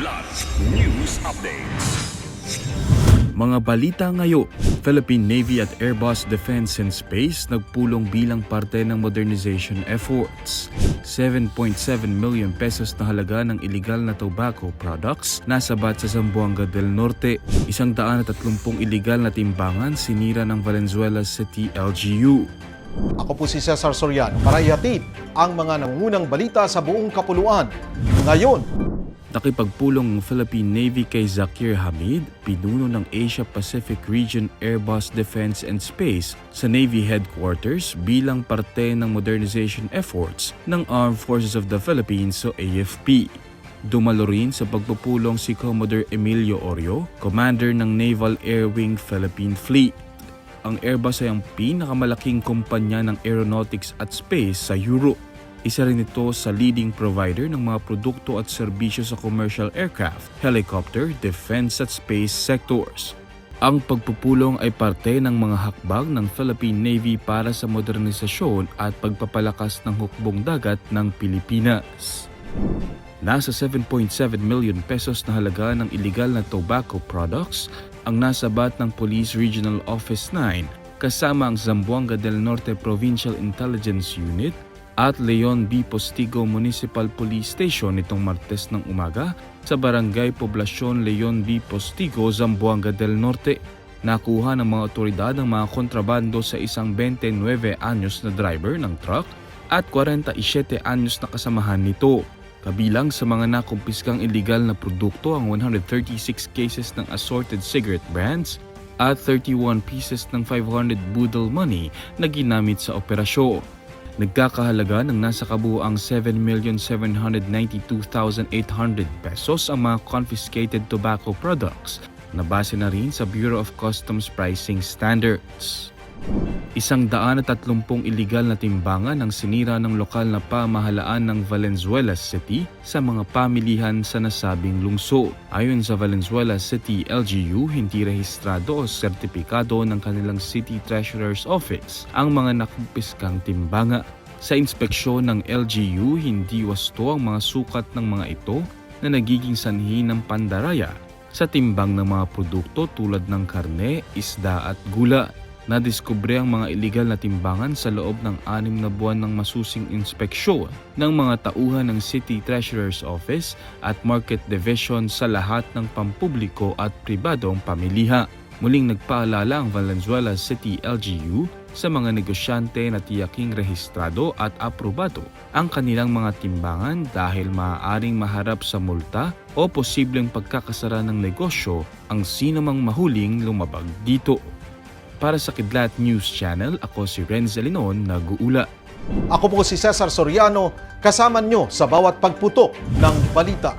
Kidlat News Updates. Mga balita ngayon, Philippine Navy at Airbus Defense and Space nagpulong bilang parte ng modernization efforts. 7.7 million pesos na halaga ng iligal na tobacco products nasabat sa Zamboanga del Norte. 130 iligal na timbangan sinira ng Valenzuela City LGU. Ako po si Cesar Soriano para ihatid ang mga nangungunang balita sa buong kapuluan. Ngayon, Nakipagpulong ng Philippine Navy kay Zakir Hamid, pinuno ng Asia-Pacific Region Airbus Defense and Space sa Navy Headquarters bilang parte ng modernization efforts ng Armed Forces of the Philippines o AFP. Dumalo rin sa pagpupulong si Commodore Emilio Orio, Commander ng Naval Air Wing Philippine Fleet. Ang Airbus ay ang pinakamalaking kumpanya ng aeronautics at space sa Europe. Isa rin ito sa leading provider ng mga produkto at serbisyo sa commercial aircraft, helicopter, defense at space sectors. Ang pagpupulong ay parte ng mga hakbang ng Philippine Navy para sa modernisasyon at pagpapalakas ng hukbong dagat ng Pilipinas. Nasa 7.7 million pesos na halaga ng iligal na tobacco products ang nasabat ng Police Regional Office 9 kasama ang Zamboanga del Norte Provincial Intelligence Unit at Leon B. Postigo Municipal Police Station nitong Martes ng umaga sa Barangay Poblacion Leon B. Postigo, Zamboanga del Norte. Nakuha ng mga otoridad ang mga kontrabando sa isang 29 anyos na driver ng truck at 47 anyos na kasamahan nito. Kabilang sa mga nakumpiskang iligal na produkto ang 136 cases ng assorted cigarette brands at 31 pieces ng 500 boodle money na ginamit sa operasyon. Nagkakahalaga ng nasa kabuuang 7,792,800 pesos ang mga confiscated tobacco products na base na rin sa Bureau of Customs Pricing Standards. 130 iligal na timbangan ang sinira ng lokal na pamahalaan ng Valenzuela City sa mga pamilihan sa nasabing lungsod. Ayon sa Valenzuela City LGU, hindi rehistrado o sertipikado ng kanilang City Treasurer's Office ang mga nakumpiskang timbanga. Sa inspeksyon ng LGU, hindi wasto ang mga sukat ng mga ito na nagiging sanhi ng pandaraya sa timbang ng mga produkto tulad ng karne, isda at gula. Nadiskubre ang mga iligal na timbangan sa loob ng 6 na buwan ng masusing inspeksyon ng mga tauhan ng City Treasurer's Office at Market Division sa lahat ng pampubliko at pribadong pamiliha. Muling nagpaalala ang Valenzuela City LGU sa mga negosyante na tiyaking rehistrado at aprobado ang kanilang mga timbangan dahil maaaring maharap sa multa o posibleng pagkakasara ng negosyo ang sinumang mahuling lumabag dito. Para sa Kidlat News Channel, ako si Renz Alinon, nag-uula. ako po si Cesar Soriano, kasama nyo sa bawat pagputok ng balita.